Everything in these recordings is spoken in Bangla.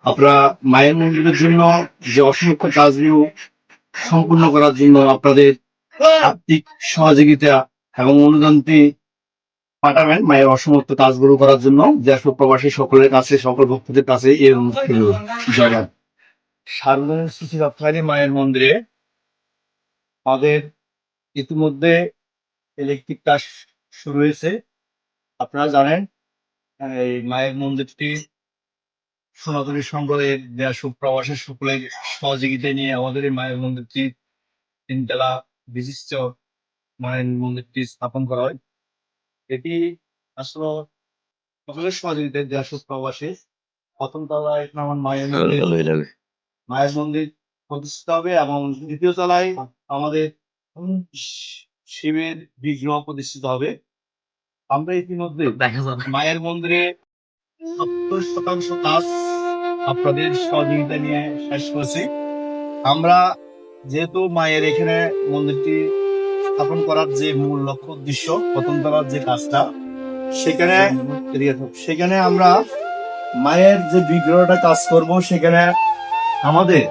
আপনারা মায়ের মন্দিরের জন্য যে অসংখ্য কাজগুলো সম্পূর্ণ করার জন্য আপনাদের আর্থিক সহযোগিতা এবং অনুদানটি পাঠাবেন মায়ের অসমাপ্ত কাজগুলো করার জন্য। দেশ ও প্রবাসী সকলের কাছে, সকল ভক্তদের কাছে এই অনুরোধ রইল। জয়নাথ। সার্বজনীন শ্রী রক্ষাকালী মায়ের মন্দিরে আমাদের ইতিমধ্যে ইলেকট্রিক কাজ শুরু হয়েছে। আপনারা জানেন এই মায়ের মন্দিরটি সনাতনী সম্প্রদায়ের দেশ ও প্রবাসী সকলের সহযোগিতা নিয়ে আমাদের এই মায়ের মন্দিরটি তিনতলা বিশিষ্ট মায়ের মন্দিরটি স্থাপন করা হয়। এটি আসলে সকলের সহযোগিতায় দেশ ও প্রবাসী। প্রথম তলায় আমার মায়ের মন্দির প্রতিষ্ঠিত হবে এবং দ্বিতীয় তলায় আমাদের শিবের বিগ্রহ প্রতিষ্ঠিত হবে। আমরা ইতিমধ্যে মায়ের মন্দিরে 70% কাজ আপনাদের সহযোগিতা নিয়ে শেষ করেছি। আমরা যেহেতু মায়ের এখানে মন্দিরটি স্থাপন করার যে মূল লক্ষ্য উদ্দেশ্য, প্রথম তলার যে কাজটা, সেখানে আমরা মায়ের যে বিগ্রহটা কাজ করব, সেখানে আমাদের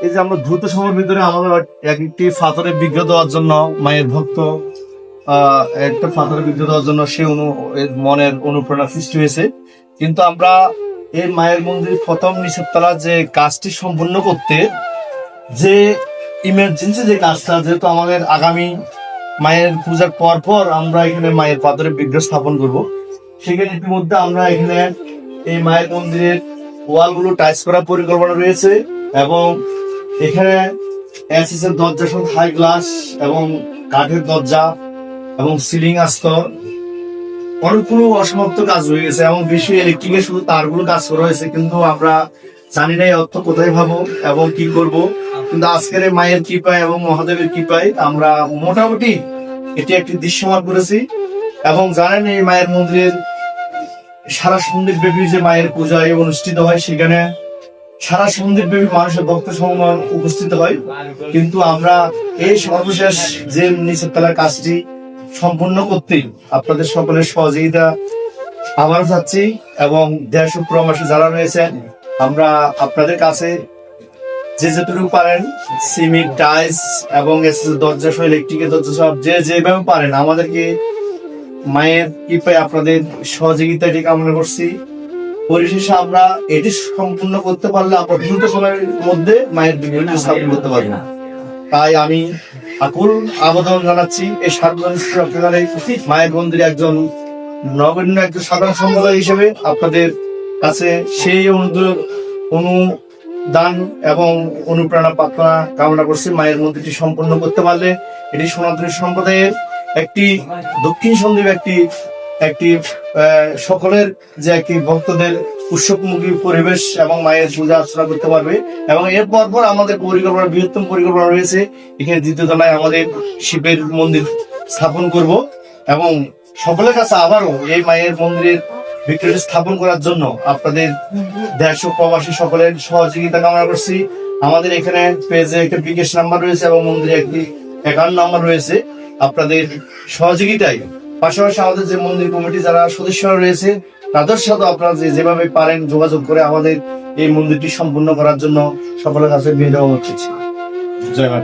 এই যে আমরা দ্রুত সময়ের ভিতরে আমাদের একটি পাথরের বিগ্রহ দেওয়ার জন্য মায়ের ভক্ত একটা পাথরের বিগ্রহ দেওয়ার জন্য সে মনের অনুপ্রেরণা সৃষ্টি হয়েছে। কিন্তু আমরা এই মায়ের মন্দির প্রথম নিচের তলা যে কাজটি সম্পূর্ণ করতে যে ইমার্জেন্সি যে কাজটা, যেহেতু আমাদের আগামী মায়ের পূজার পর আমরা এখানে মায়ের পাথরের বিগ্রহ স্থাপন করব, সেখানে ইতিমধ্যে আমরা এখানে এই মায়ের মন্দিরের ওয়ালগুলো টাইলস করার পরিকল্পনা রয়েছে এবং এখানে এসএসের দরজা সহ হাই গ্লাস এবং কাঠের দরজা এবং সিলিং আস্তর অনেকগুলো অসমাপ্ত কাজ রয়ে গেছে এবং বেশি ইলেকট্রিকের শুধু তারগুলো কাজ করা হয়েছে। কিন্তু আমরা জানি না অর্থ কোথায় পাবো এবং কি করব। কিন্তু আজকের মায়ের কৃপায় এবং মহাদেবের কৃপায় আমরা মোটামুটি এটি একটি দৃশ্যমান করেছি। এবং জানেন এই মায়ের মন্দিরের সারা সন্ধ্যা ব্যাপী যে মায়ের পূজা অনুষ্ঠিত হয়, সেখানে সারা সন্ধ্যা ব্যাপী মানুষের ভক্ত সমূহ উপস্থিত হয়। কিন্তু আমরা এই সর্বশেষ যে নিচের তলার কাজটি সম্পূর্ণ করতে আপনাদের সকলের সহযোগিতা আবারও চাচ্ছি এবং দেশ ও প্রবাসী যারা রয়েছেন, আমরা আপনাদের কাছে যে যেটুকু পারেন সিমেন্ট, টাইলস এবং দরজা সহ ইলেকট্রিকের দরজা সব যেভাবে পারেন আমাদেরকে মায়ের কৃপায় আপনাদের সহযোগিতাটি কামনা করছি। পরিশেষে আমরা এটি সম্পূর্ণ করতে পারলে আমরা দ্রুত সময়ের মধ্যে মায়ের বিগ্রহটি স্থাপন করতে পারবো। তাই আমি আকুল আবেদন জানাচ্ছি এই সার্বজনীন মায়ের মন্দিরে একজন নগণ্য একজন সাধারণ সম্প্রদায় হিসেবে আপনাদের কাছে সেই অনুদান এবং অনুপ্রেরণা প্রার্থনা কামনা করছি। মায়ের মন্দিরটি সম্পন্ন করতে পারলে এটি সনাতনী সম্প্রদায়ের একটি দক্ষিণ সন্দ্বীপ একটি সকলের যে একটি ভক্তদের উৎসবমুখী পরিবেশ এবং মায়ের পূজা অর্চনা করতে পারবে। এবং এর পর আমাদের পরিকল্পনা, বৃহত্তম পরিকল্পনা রয়েছে, এখানে দ্বিতীয় তলায় আমাদের শিবের মন্দির স্থাপন করব এবং সকলের কাছে আবারও এই মায়ের মন্দিরের ভিক্টোরিয়া স্থাপন করার জন্য আপনাদের দেশ ও প্রবাসী সকলের সহযোগিতা কামনা করছি। আমাদের এখানে পেজে একটা বিকাশ নাম্বার রয়েছে এবং মন্দিরে একটি অ্যাকাউন্ট নাম্বার রয়েছে। আপনাদের সহযোগিতায় পাশাপাশি আমাদের যে মন্দির কমিটি যারা সদস্যরা রয়েছে তাদের সাথে আপনারা যেভাবে পারেন যোগাযোগ করে আমাদের এই মন্দিরটি সম্পূর্ণ করার জন্য সকলের কাছে বিনীত অনুরোধ করছি। জয় মা।